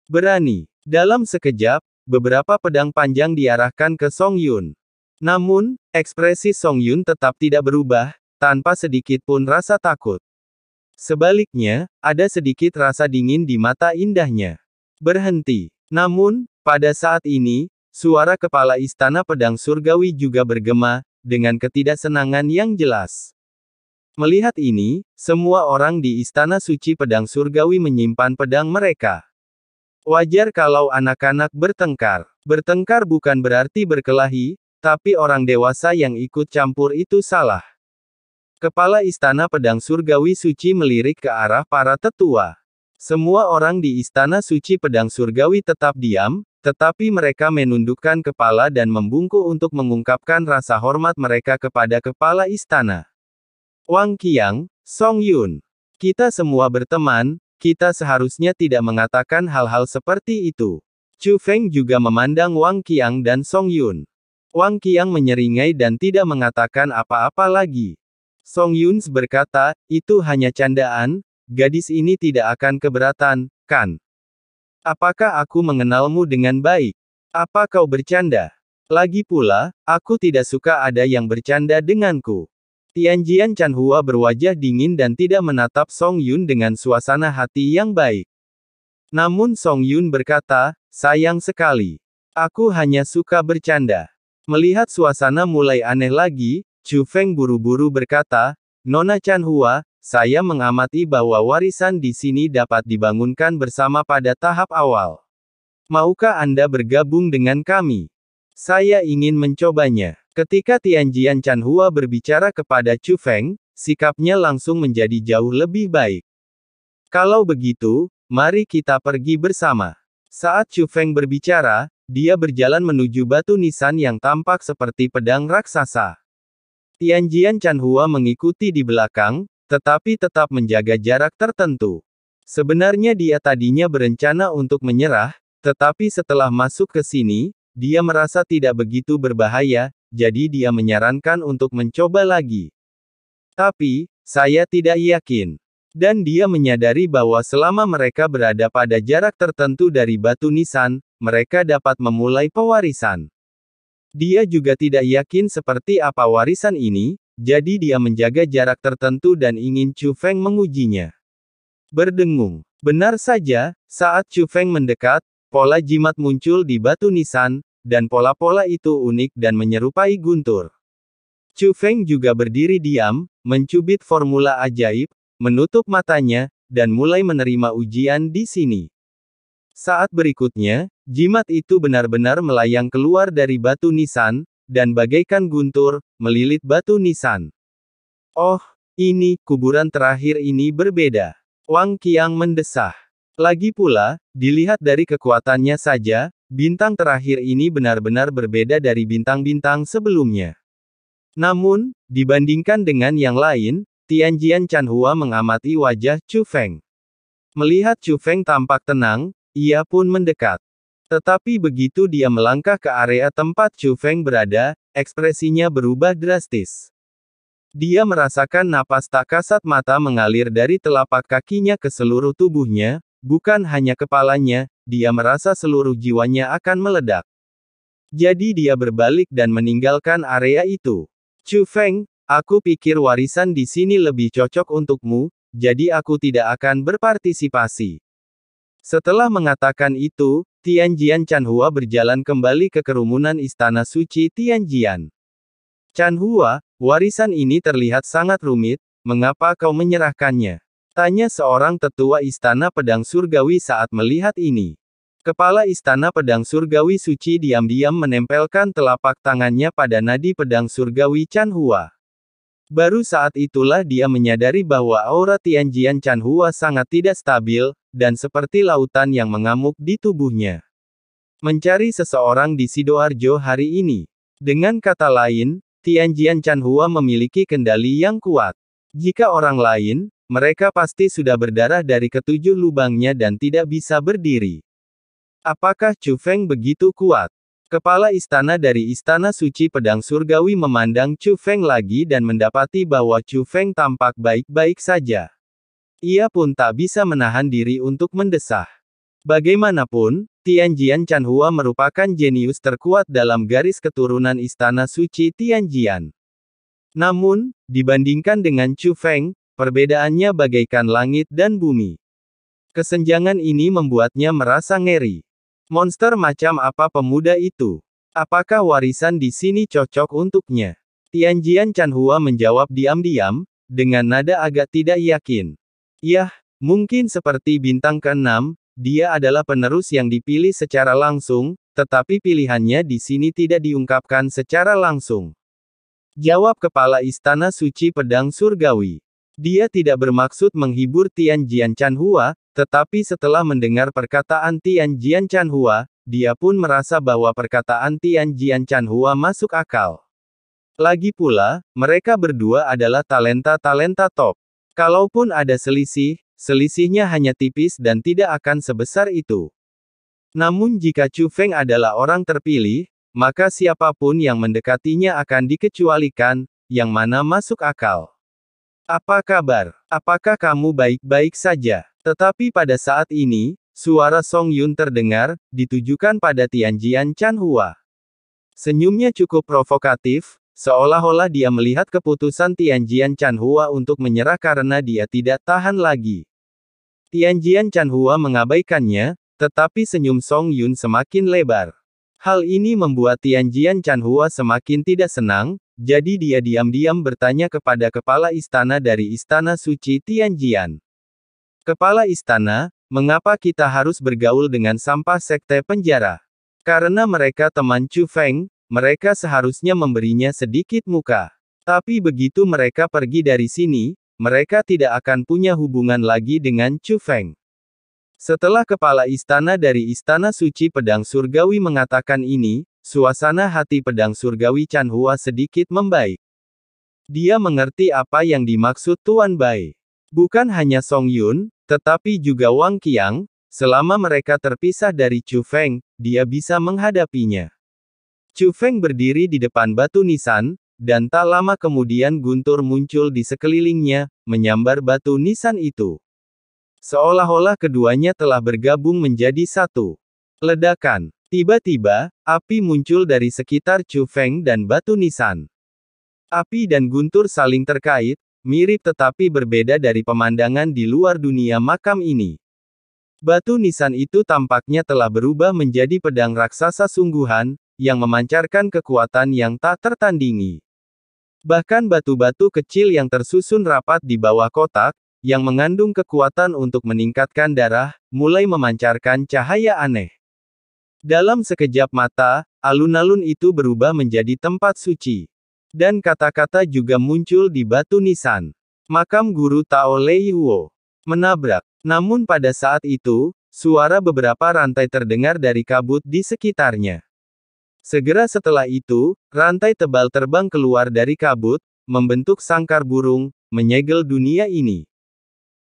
Berani. Dalam sekejap, beberapa pedang panjang diarahkan ke Song Yun. Namun, ekspresi Song Yun tetap tidak berubah, tanpa sedikit pun rasa takut. Sebaliknya, ada sedikit rasa dingin di mata indahnya. Berhenti. Namun, pada saat ini, suara kepala istana pedang surgawi juga bergema, dengan ketidaksenangan yang jelas. Melihat ini, semua orang di istana suci pedang surgawi menyimpan pedang mereka. Wajar kalau anak-anak bertengkar. Bertengkar bukan berarti berkelahi, tapi orang dewasa yang ikut campur itu salah. Kepala istana pedang surgawi suci melirik ke arah para tetua. Semua orang di istana suci pedang surgawi tetap diam, tetapi mereka menundukkan kepala dan membungkuk untuk mengungkapkan rasa hormat mereka kepada kepala istana. Wang Qiang, Song Yun. Kita semua berteman, kita seharusnya tidak mengatakan hal-hal seperti itu. Chu Feng juga memandang Wang Qiang dan Song Yun. Wang Qiang menyeringai dan tidak mengatakan apa-apa lagi. Song Yun berkata, itu hanya candaan, gadis ini tidak akan keberatan, kan? Apakah aku mengenalmu dengan baik? Apa kau bercanda? Lagi pula, aku tidak suka ada yang bercanda denganku. Tianjian Chanhua berwajah dingin dan tidak menatap Song Yun dengan suasana hati yang baik. Namun Song Yun berkata, sayang sekali. Aku hanya suka bercanda. Melihat suasana mulai aneh lagi, Chu Feng buru-buru berkata, Nona Chanhua, saya mengamati bahwa warisan di sini dapat dibangunkan bersama pada tahap awal. Maukah Anda bergabung dengan kami? Saya ingin mencobanya. Ketika Tianjian Chanhua berbicara kepada Chu Feng, sikapnya langsung menjadi jauh lebih baik. Kalau begitu, mari kita pergi bersama. Saat Chu Feng berbicara, dia berjalan menuju batu nisan yang tampak seperti pedang raksasa. Tianjian Chanhua mengikuti di belakang, tetapi tetap menjaga jarak tertentu. Sebenarnya dia tadinya berencana untuk menyerah, tetapi setelah masuk ke sini, dia merasa tidak begitu berbahaya, jadi dia menyarankan untuk mencoba lagi. Tapi, saya tidak yakin. Dan dia menyadari bahwa selama mereka berada pada jarak tertentu dari batu nisan, mereka dapat memulai pewarisan. Dia juga tidak yakin seperti apa warisan ini, jadi dia menjaga jarak tertentu dan ingin Chu Feng mengujinya. Berdengung. Benar saja, saat Chu Feng mendekat, pola jimat muncul di batu nisan, dan pola-pola itu unik dan menyerupai guntur. Chu Feng juga berdiri diam, mencubit formula ajaib, menutup matanya, dan mulai menerima ujian di sini. Saat berikutnya, jimat itu benar-benar melayang keluar dari batu nisan, dan bagaikan guntur, melilit batu nisan. Oh, ini, kuburan terakhir ini berbeda. Wang Qiang mendesah. Lagi pula, dilihat dari kekuatannya saja, bintang terakhir ini benar-benar berbeda dari bintang-bintang sebelumnya. Namun, dibandingkan dengan yang lain, Tianjian Chanhua mengamati wajah Chu Feng. Melihat Chu Feng tampak tenang, ia pun mendekat. Tetapi begitu dia melangkah ke area tempat Chu Feng berada, ekspresinya berubah drastis. Dia merasakan napas tak kasat mata mengalir dari telapak kakinya ke seluruh tubuhnya, bukan hanya kepalanya, dia merasa seluruh jiwanya akan meledak. Jadi dia berbalik dan meninggalkan area itu. Chu Feng, aku pikir warisan di sini lebih cocok untukmu, jadi aku tidak akan berpartisipasi. Setelah mengatakan itu, Tianjian Chanhua berjalan kembali ke kerumunan istana suci Tianjian. Chanhua, warisan ini terlihat sangat rumit, mengapa kau menyerahkannya? Tanya seorang tetua istana pedang surgawi saat melihat ini. Kepala istana pedang surgawi suci diam-diam menempelkan telapak tangannya pada nadi pedang surgawi Chanhua. Baru saat itulah dia menyadari bahwa aura Tianjian Chanhua sangat tidak stabil, dan seperti lautan yang mengamuk di tubuhnya. Mencari seseorang di Sidoarjo hari ini. Dengan kata lain, Tianjian Chanhua memiliki kendali yang kuat. Jika orang lain, mereka pasti sudah berdarah dari ketujuh lubangnya dan tidak bisa berdiri. Apakah Chu Feng begitu kuat? Kepala istana dari Istana Suci Pedang Surgawi memandang Chu Feng lagi dan mendapati bahwa Chu Feng tampak baik-baik saja. Ia pun tak bisa menahan diri untuk mendesah. Bagaimanapun, Tianjian Chanhua merupakan jenius terkuat dalam garis keturunan Istana Suci Tianjian. Namun, dibandingkan dengan Chu Feng, perbedaannya bagaikan langit dan bumi. Kesenjangan ini membuatnya merasa ngeri. Monster macam apa pemuda itu? Apakah warisan di sini cocok untuknya? Tianjian Chanhua menjawab diam-diam, dengan nada agak tidak yakin. Yah, mungkin seperti bintang keenam, dia adalah penerus yang dipilih secara langsung, tetapi pilihannya di sini tidak diungkapkan secara langsung. Jawab Kepala Istana Suci Pedang Surgawi. Dia tidak bermaksud menghibur Tianjian Chanhua, tetapi setelah mendengar perkataan Tianjian Chanhua, dia pun merasa bahwa perkataan Tianjian Chanhua masuk akal. Lagi pula, mereka berdua adalah talenta-talenta top. Kalaupun ada selisih, selisihnya hanya tipis dan tidak akan sebesar itu. Namun jika Chu Feng adalah orang terpilih, maka siapapun yang mendekatinya akan dikecualikan, yang mana masuk akal. Apa kabar? Apakah kamu baik-baik saja? Tetapi pada saat ini, suara Song Yun terdengar, ditujukan pada Tianjian Chanhua. Senyumnya cukup provokatif, seolah-olah dia melihat keputusan Tianjian Chanhua untuk menyerah karena dia tidak tahan lagi. Tianjian Chanhua mengabaikannya, tetapi senyum Song Yun semakin lebar. Hal ini membuat Tianjian Chanhua semakin tidak senang, jadi dia diam-diam bertanya kepada kepala istana dari Istana Suci Tianjian. Kepala istana, mengapa kita harus bergaul dengan sampah sekte penjara? Karena mereka teman Chu Feng, mereka seharusnya memberinya sedikit muka. Tapi begitu mereka pergi dari sini, mereka tidak akan punya hubungan lagi dengan Chu Feng. Setelah kepala istana dari Istana Suci Pedang Surgawi mengatakan ini, suasana hati Pedang Surgawi Chanhua sedikit membaik. Dia mengerti apa yang dimaksud Tuan Bai. Bukan hanya Song Yun, tetapi juga Wang Qiang, selama mereka terpisah dari Chu Feng, dia bisa menghadapinya. Chu Feng berdiri di depan batu nisan, dan tak lama kemudian guntur muncul di sekelilingnya, menyambar batu nisan itu. Seolah-olah keduanya telah bergabung menjadi satu. Ledakan. Tiba-tiba, api muncul dari sekitar Chu Feng dan batu nisan. Api dan guntur saling terkait, mirip tetapi berbeda dari pemandangan di luar dunia makam ini. Batu nisan itu tampaknya telah berubah menjadi pedang raksasa sungguhan, yang memancarkan kekuatan yang tak tertandingi. Bahkan batu-batu kecil yang tersusun rapat di bawah kotak, yang mengandung kekuatan untuk meningkatkan darah, mulai memancarkan cahaya aneh. Dalam sekejap mata, alun-alun itu berubah menjadi tempat suci. Dan kata-kata juga muncul di batu nisan. Makam Guru Tao Lei Huo. Menabrak. Namun pada saat itu, suara beberapa rantai terdengar dari kabut di sekitarnya. Segera setelah itu, rantai tebal terbang keluar dari kabut, membentuk sangkar burung, menyegel dunia ini.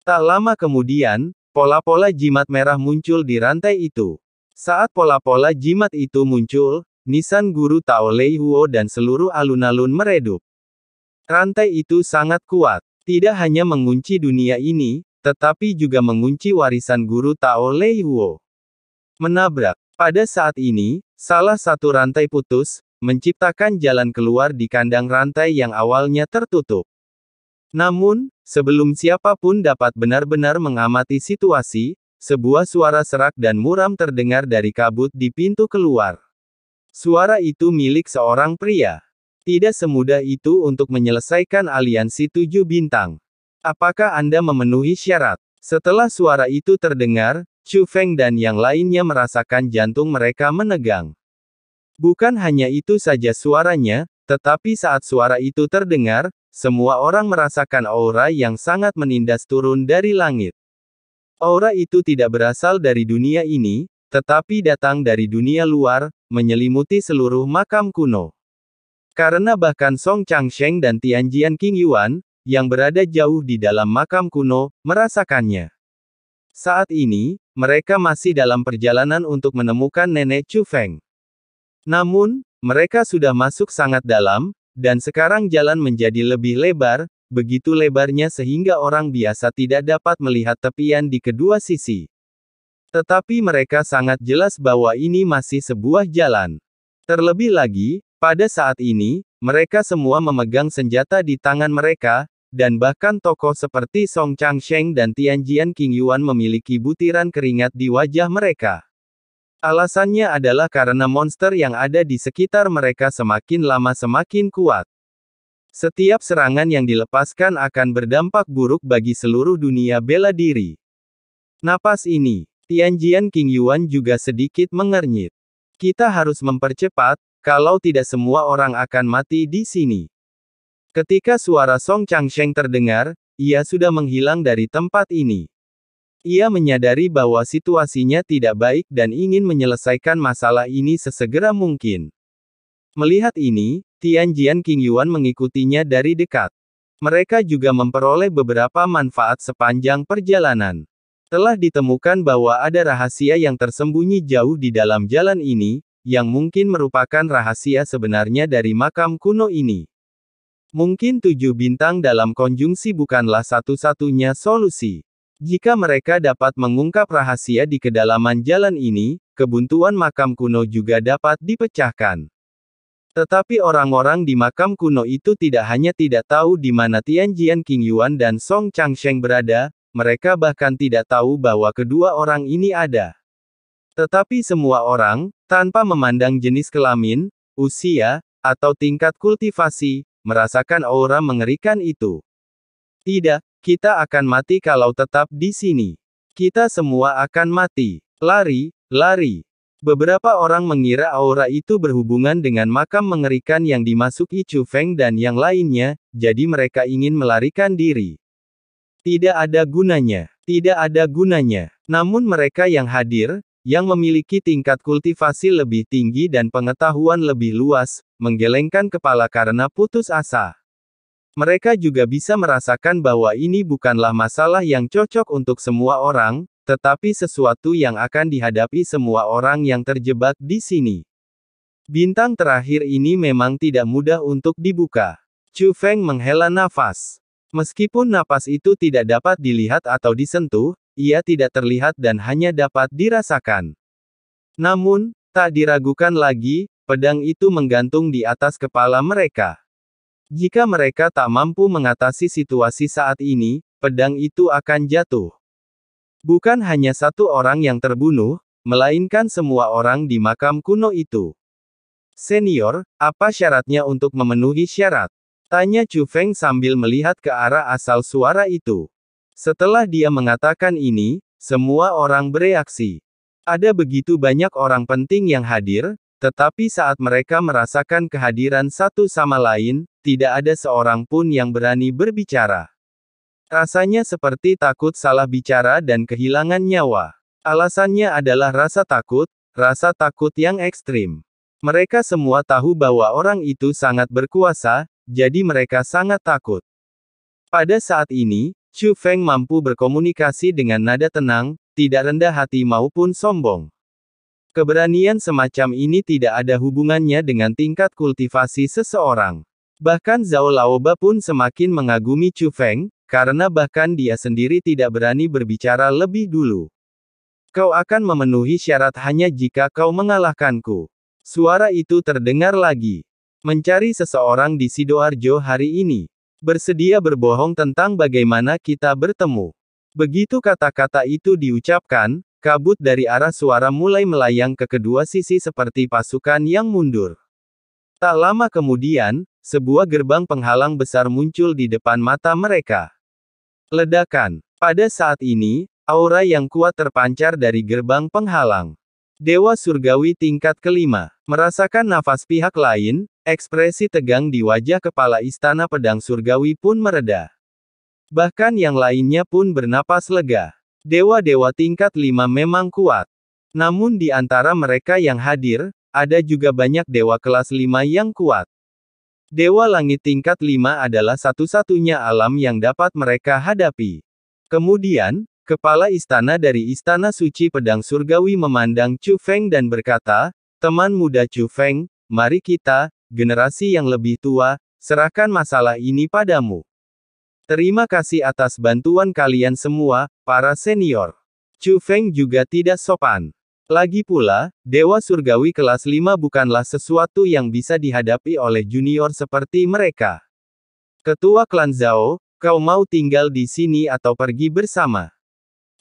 Tak lama kemudian, pola-pola jimat merah muncul di rantai itu. Saat pola-pola jimat itu muncul, nisan Guru Tao Lei Huo dan seluruh alun-alun meredup. Rantai itu sangat kuat. Tidak hanya mengunci dunia ini, tetapi juga mengunci warisan Guru Tao Lei Huo. Menabrak. Pada saat ini, salah satu rantai putus, menciptakan jalan keluar di kandang rantai yang awalnya tertutup. Namun, sebelum siapapun dapat benar-benar mengamati situasi, sebuah suara serak dan muram terdengar dari kabut di pintu keluar. Suara itu milik seorang pria. Tidak semudah itu untuk menyelesaikan aliansi 7 bintang. Apakah Anda memenuhi syarat? Setelah suara itu terdengar, Chu Feng dan yang lainnya merasakan jantung mereka menegang. Bukan hanya itu saja suaranya, tetapi saat suara itu terdengar, semua orang merasakan aura yang sangat menindas turun dari langit. Aura itu tidak berasal dari dunia ini, tetapi datang dari dunia luar, menyelimuti seluruh makam kuno. Karena bahkan Song Changsheng dan Tianjian Qingyuan, yang berada jauh di dalam makam kuno, merasakannya. Saat ini, mereka masih dalam perjalanan untuk menemukan nenek Chu Feng. Namun, mereka sudah masuk sangat dalam, dan sekarang jalan menjadi lebih lebar, begitu lebarnya sehingga orang biasa tidak dapat melihat tepian di kedua sisi. Tetapi mereka sangat jelas bahwa ini masih sebuah jalan. Terlebih lagi, pada saat ini, mereka semua memegang senjata di tangan mereka, dan bahkan tokoh seperti Song Changsheng dan Tianjian Qingyuan memiliki butiran keringat di wajah mereka. Alasannya adalah karena monster yang ada di sekitar mereka semakin lama semakin kuat. Setiap serangan yang dilepaskan akan berdampak buruk bagi seluruh dunia bela diri. Napas ini, Tianjian Qingyuan juga sedikit mengernyit. Kita harus mempercepat, kalau tidak semua orang akan mati di sini. Ketika suara Song Changsheng terdengar, ia sudah menghilang dari tempat ini. Ia menyadari bahwa situasinya tidak baik dan ingin menyelesaikan masalah ini sesegera mungkin. Melihat ini, Tianjian Qingyuan mengikutinya dari dekat. Mereka juga memperoleh beberapa manfaat sepanjang perjalanan. Telah ditemukan bahwa ada rahasia yang tersembunyi jauh di dalam jalan ini, yang mungkin merupakan rahasia sebenarnya dari makam kuno ini. Mungkin 7 bintang dalam konjungsi bukanlah satu-satunya solusi. Jika mereka dapat mengungkap rahasia di kedalaman jalan ini, kebuntuan makam kuno juga dapat dipecahkan. Tetapi orang-orang di makam kuno itu tidak hanya tidak tahu di mana Tianjian Qingyuan dan Song Changsheng berada, mereka bahkan tidak tahu bahwa kedua orang ini ada. Tetapi semua orang, tanpa memandang jenis kelamin, usia, atau tingkat kultivasi, merasakan aura mengerikan itu. Tidak, kita akan mati kalau tetap di sini. Kita semua akan mati. Lari, lari. Beberapa orang mengira aura itu berhubungan dengan makam mengerikan yang dimasuki Chu Feng dan yang lainnya, jadi mereka ingin melarikan diri. Tidak ada gunanya. Tidak ada gunanya. Namun mereka yang hadir, yang memiliki tingkat kultivasi lebih tinggi dan pengetahuan lebih luas, menggelengkan kepala karena putus asa. Mereka juga bisa merasakan bahwa ini bukanlah masalah yang cocok untuk semua orang, tetapi sesuatu yang akan dihadapi semua orang yang terjebak di sini. Bintang terakhir ini memang tidak mudah untuk dibuka. Chu Feng menghela nafas. Meskipun napas itu tidak dapat dilihat atau disentuh, ia tidak terlihat dan hanya dapat dirasakan. Namun, tak diragukan lagi, pedang itu menggantung di atas kepala mereka. Jika mereka tak mampu mengatasi situasi saat ini, pedang itu akan jatuh. Bukan hanya satu orang yang terbunuh, melainkan semua orang di makam kuno itu. Senior, apa syaratnya untuk memenuhi syarat? Tanya Chu Feng sambil melihat ke arah asal suara itu. Setelah dia mengatakan ini, semua orang bereaksi. Ada begitu banyak orang penting yang hadir, tetapi saat mereka merasakan kehadiran satu sama lain, tidak ada seorang pun yang berani berbicara. Rasanya seperti takut salah bicara dan kehilangan nyawa. Alasannya adalah rasa takut yang ekstrim. Mereka semua tahu bahwa orang itu sangat berkuasa, jadi mereka sangat takut. Pada saat ini, Chu Feng mampu berkomunikasi dengan nada tenang, tidak rendah hati maupun sombong. Keberanian semacam ini tidak ada hubungannya dengan tingkat kultivasi seseorang. Bahkan Zhao Laoba pun semakin mengagumi Chu Feng, karena bahkan dia sendiri tidak berani berbicara lebih dulu. Kau akan memenuhi syarat hanya jika kau mengalahkanku. Suara itu terdengar lagi. Mencari seseorang di Sidoarjo hari ini. Bersedia berbohong tentang bagaimana kita bertemu. Begitu kata-kata itu diucapkan, kabut dari arah suara mulai melayang ke kedua sisi seperti pasukan yang mundur. Tak lama kemudian, sebuah gerbang penghalang besar muncul di depan mata mereka. Ledakan. Pada saat ini, aura yang kuat terpancar dari gerbang penghalang. Dewa Surgawi tingkat kelima. Merasakan nafas pihak lain, ekspresi tegang di wajah kepala Istana Pedang Surgawi pun mereda. Bahkan yang lainnya pun bernapas lega. Dewa-dewa tingkat 5 memang kuat. Namun di antara mereka yang hadir, ada juga banyak dewa kelas 5 yang kuat. Dewa langit tingkat 5 adalah satu-satunya alam yang dapat mereka hadapi. Kemudian, kepala istana dari Istana Suci Pedang Surgawi memandang Chu Feng dan berkata, "Teman muda Chu Feng, mari kita, generasi yang lebih tua, serahkan masalah ini padamu. Terima kasih atas bantuan kalian semua, para senior." Chu Feng juga tidak sopan. Lagi pula, Dewa Surgawi kelas 5 bukanlah sesuatu yang bisa dihadapi oleh junior seperti mereka. Ketua klan Zhao, kau mau tinggal di sini atau pergi bersama?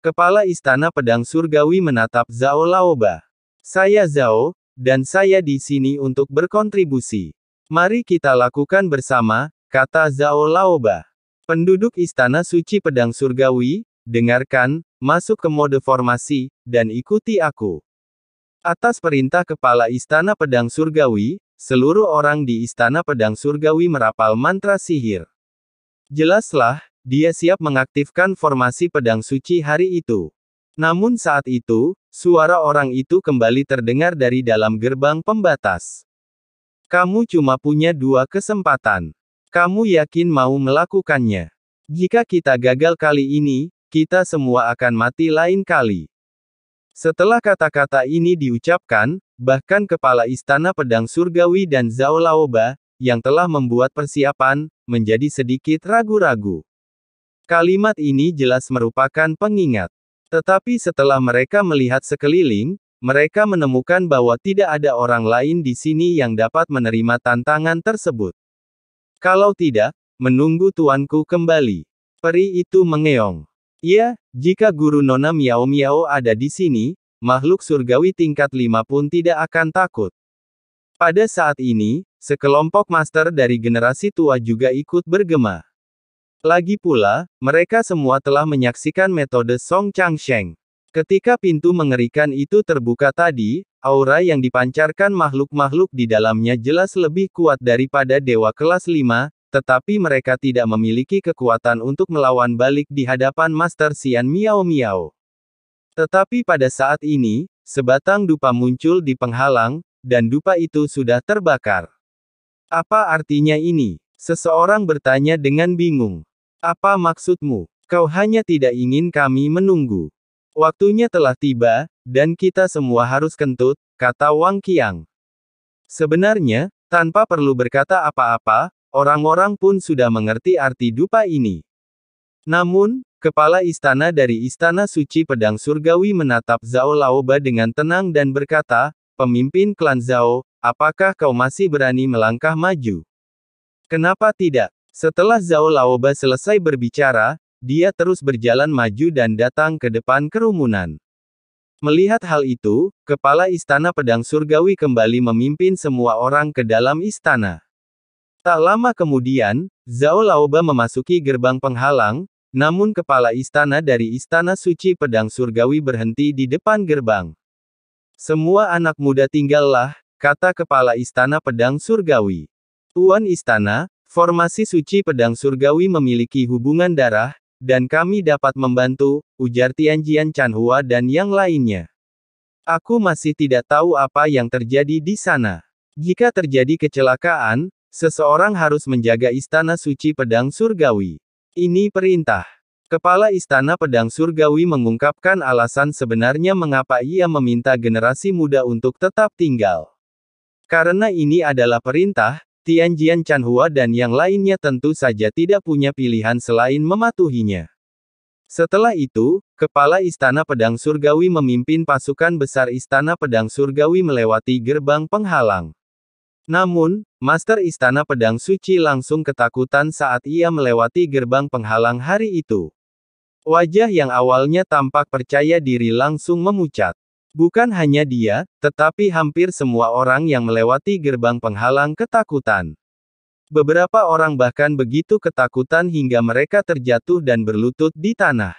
Kepala Istana Pedang Surgawi menatap Zhao Laoba. Saya Zhao, dan saya di sini untuk berkontribusi. Mari kita lakukan bersama, kata Zhao Laoba. Penduduk Istana Suci Pedang Surgawi, dengarkan, masuk ke mode formasi, dan ikuti aku. Atas perintah Kepala Istana Pedang Surgawi, seluruh orang di Istana Pedang Surgawi merapal mantra sihir. Jelaslah, dia siap mengaktifkan formasi pedang suci hari itu. Namun saat itu, suara orang itu kembali terdengar dari dalam gerbang pembatas. Kamu cuma punya 2 kesempatan. Kamu yakin mau melakukannya? Jika kita gagal kali ini, kita semua akan mati lain kali. Setelah kata-kata ini diucapkan, bahkan Kepala Istana Pedang Surgawi dan Zhao Laoba, yang telah membuat persiapan, menjadi sedikit ragu-ragu. Kalimat ini jelas merupakan pengingat. Tetapi setelah mereka melihat sekeliling, mereka menemukan bahwa tidak ada orang lain di sini yang dapat menerima tantangan tersebut. Kalau tidak, menunggu tuanku kembali. Peri itu mengeong. Ya, jika Guru Nona Miao Miao ada di sini, makhluk surgawi tingkat 5 pun tidak akan takut. Pada saat ini, sekelompok master dari generasi tua juga ikut bergema. Lagi pula, mereka semua telah menyaksikan metode Song Changsheng. Ketika pintu mengerikan itu terbuka tadi, aura yang dipancarkan makhluk-makhluk di dalamnya jelas lebih kuat daripada dewa kelas 5, tetapi mereka tidak memiliki kekuatan untuk melawan balik di hadapan Master Xian Miao Miao. Tetapi pada saat ini, sebatang dupa muncul di penghalang, dan dupa itu sudah terbakar. Apa artinya ini? Seseorang bertanya dengan bingung. Apa maksudmu? Kau hanya tidak ingin kami menunggu. Waktunya telah tiba, dan kita semua harus kentut, kata Wang Qiang. Sebenarnya, tanpa perlu berkata apa-apa, orang-orang pun sudah mengerti arti dupa ini. Namun, kepala istana dari Istana Suci Pedang Surgawi menatap Zhao Laoba dengan tenang dan berkata, "Pemimpin klan Zhao, apakah kau masih berani melangkah maju?" "Kenapa tidak?" Setelah Zhao Laoba selesai berbicara, dia terus berjalan maju dan datang ke depan kerumunan. Melihat hal itu, kepala Istana Pedang Surgawi kembali memimpin semua orang ke dalam istana. Tak lama kemudian, Zhao Laoba memasuki gerbang penghalang, namun kepala istana dari Istana Suci Pedang Surgawi berhenti di depan gerbang. "Semua anak muda tinggallah," kata kepala Istana Pedang Surgawi. "Tuan Istana, formasi Suci Pedang Surgawi memiliki hubungan darah, dan kami dapat membantu," ujar Tianjian Chanhua dan yang lainnya. "Aku masih tidak tahu apa yang terjadi di sana. Jika terjadi kecelakaan, seseorang harus menjaga Istana Suci Pedang Surgawi. Ini perintah." Kepala Istana Pedang Surgawi mengungkapkan alasan sebenarnya mengapa ia meminta generasi muda untuk tetap tinggal. Karena ini adalah perintah, Tianjian Chanhua dan yang lainnya tentu saja tidak punya pilihan selain mematuhinya. Setelah itu, Kepala Istana Pedang Surgawi memimpin pasukan besar Istana Pedang Surgawi melewati gerbang penghalang. Namun, Master Istana Pedang Suci langsung ketakutan saat ia melewati gerbang penghalang hari itu. Wajah yang awalnya tampak percaya diri langsung memucat. Bukan hanya dia, tetapi hampir semua orang yang melewati gerbang penghalang ketakutan. Beberapa orang bahkan begitu ketakutan hingga mereka terjatuh dan berlutut di tanah.